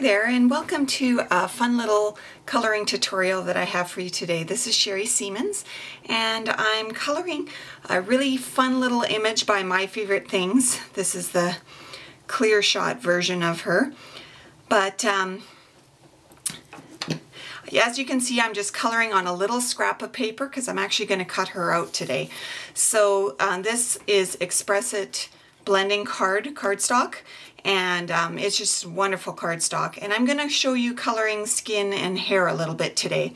there, and welcome to a fun little coloring tutorial that I have for you today. This is Sherrie Siemens, and I'm coloring a really fun little image by My Favorite Things. This is the clear shot version of her. But as you can see, I'm just coloring on a little scrap of paper because I'm actually going to cut her out today. So this is Express It blending cardstock, and it's just wonderful cardstock. And I'm going to show you coloring skin and hair a little bit today.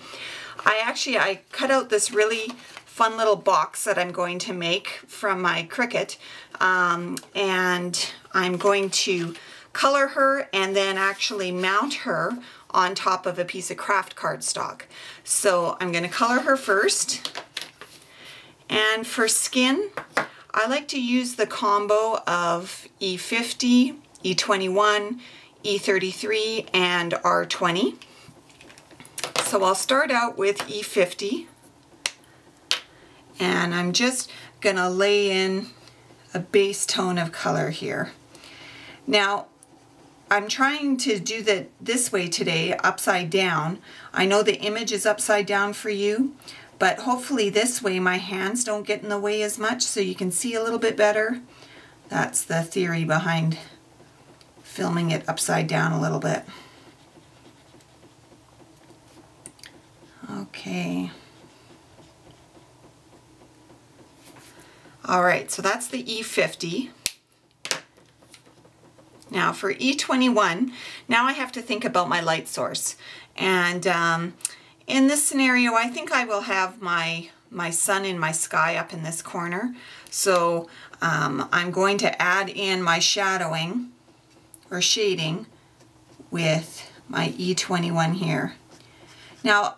I cut out this really fun little box that I'm going to make from my Cricut, and I'm going to color her and then actually mount her on top of a piece of craft cardstock. So I'm going to color her first, and for skin I like to use the combo of E50, E21, E33, and R20. So I'll start out with E50, and I'm just gonna lay in a base tone of color here. Now I'm trying to do that this way today, upside down. I know the image is upside down for you, but hopefully this way my hands don't get in the way as much so you can see a little bit better. That's the theory behind filming it upside down a little bit. Okay. All right, so that's the E50. Now for E21, now I have to think about my light source. And in this scenario, I think I will have my sun in my sky up in this corner. So I'm going to add in my shadowing or shading with my E21 here. Now,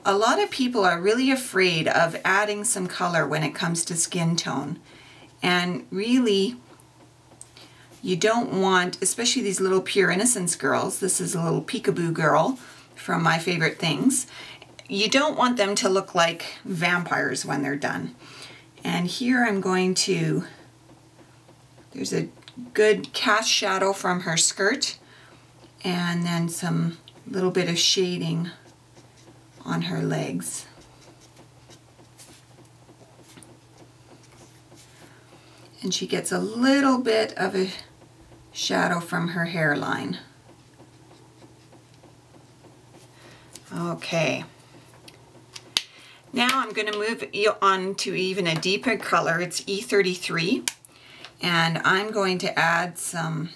a lot of people are really afraid of adding some color when it comes to skin tone. And really, you don't want, especially these little Pure Innocence girls, this is a little peekaboo girl from My Favorite Things, you don't want them to look like vampires when they're done. And here I'm going to, there's a good cast shadow from her skirt, and then some little bit of shading on her legs. And she gets a little bit of a shadow from her hairline. Okay. Now I'm going to move on to even a deeper color. It's E33, and I'm going to add some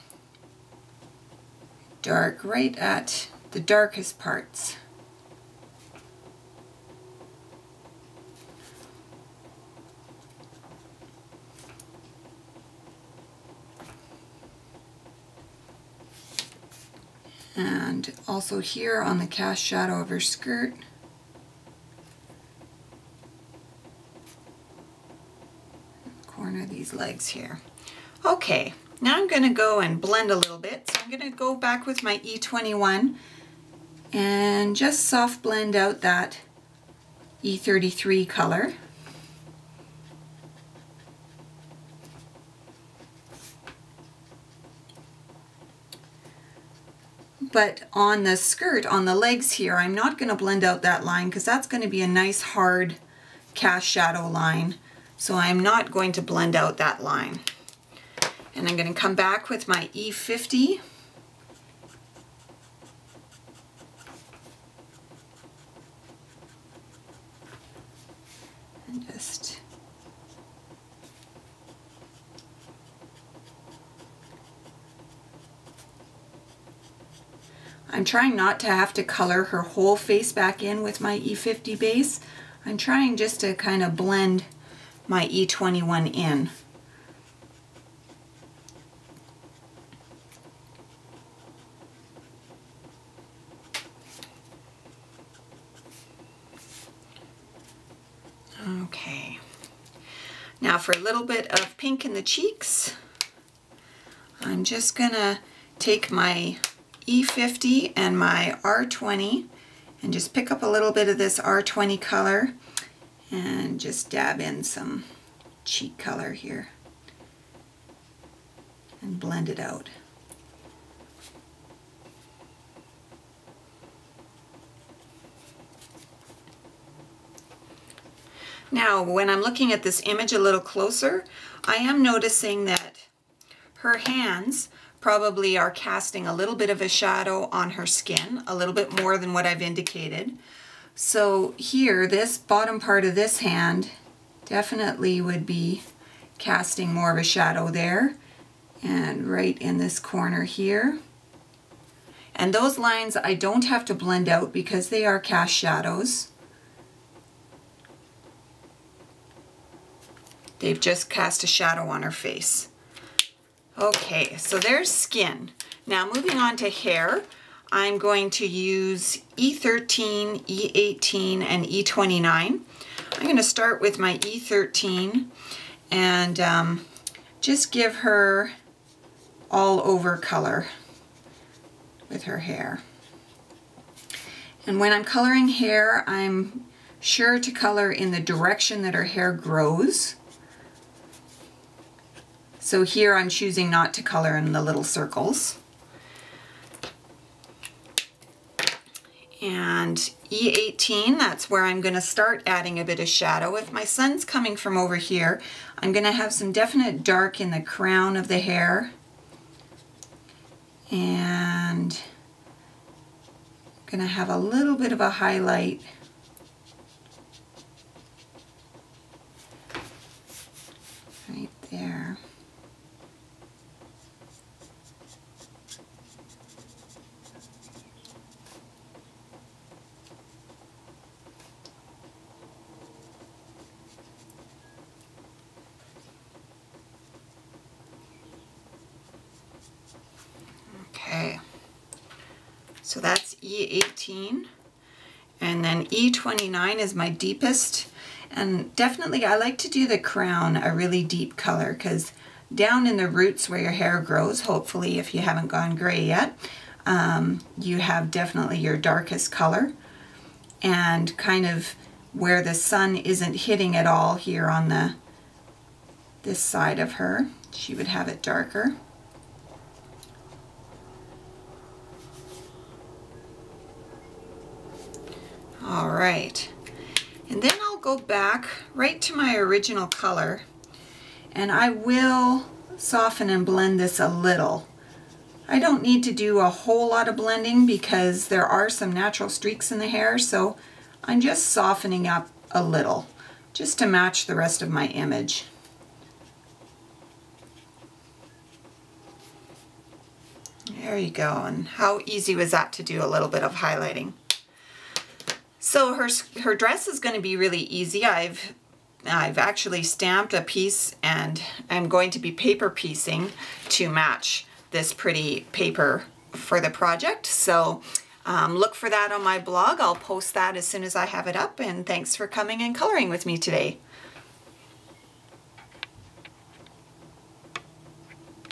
dark right at the darkest parts. And also here on the cast shadow of her skirt. Corner of these legs here. Okay, now I'm going to go and blend a little bit. So I'm going to go back with my E21 and just soft blend out that E33 color. But on the skirt, on the legs here, I'm not going to blend out that line because that's going to be a nice hard cast shadow line. So I'm not going to blend out that line. And I'm going to come back with my E50. And just I'm trying not to have to color her whole face back in with my E50 base. I'm trying just to kind of blend my E21 in. Okay. Now for a little bit of pink in the cheeks, I'm just gonna take my E50 and my R20 and just pick up a little bit of this R20 color and just dab in some cheek color here and blend it out. Now, when I'm looking at this image a little closer, I am noticing that her hands probably are casting a little bit of a shadow on her skin, a little bit more than what I've indicated. So here, this bottom part of this hand definitely would be casting more of a shadow there, and right in this corner here. And those lines I don't have to blend out because they are cast shadows. They've just cast a shadow on her face. Okay, so there's skin. Now moving on to hair, I'm going to use E13, E18, and E29. I'm going to start with my E13 and just give her all over color with her hair. And when I'm coloring hair, I'm sure to color in the direction that her hair grows. So here I'm choosing not to color in the little circles. And E18, that's where I'm going to start adding a bit of shadow. If my sun's coming from over here, I'm going to have some definite dark in the crown of the hair. And I'm going to have a little bit of a highlight right there. Okay, so that's E18, and then E29 is my deepest, and definitely I like to do the crown a really deep color because down in the roots where your hair grows, hopefully if you haven't gone gray yet, you have definitely your darkest color, and kind of where the sun isn't hitting at all here on this side of her, she would have it darker. All right, and then I'll go back right to my original color and I will soften and blend this a little. I don't need to do a whole lot of blending because there are some natural streaks in the hair, so I'm just softening up a little just to match the rest of my image. There you go, and how easy was that to do a little bit of highlighting. So her dress is going to be really easy. I've actually stamped a piece and I'm going to be paper piecing to match this pretty paper for the project. So look for that on my blog. I'll post that as soon as I have it up, and thanks for coming and coloring with me today.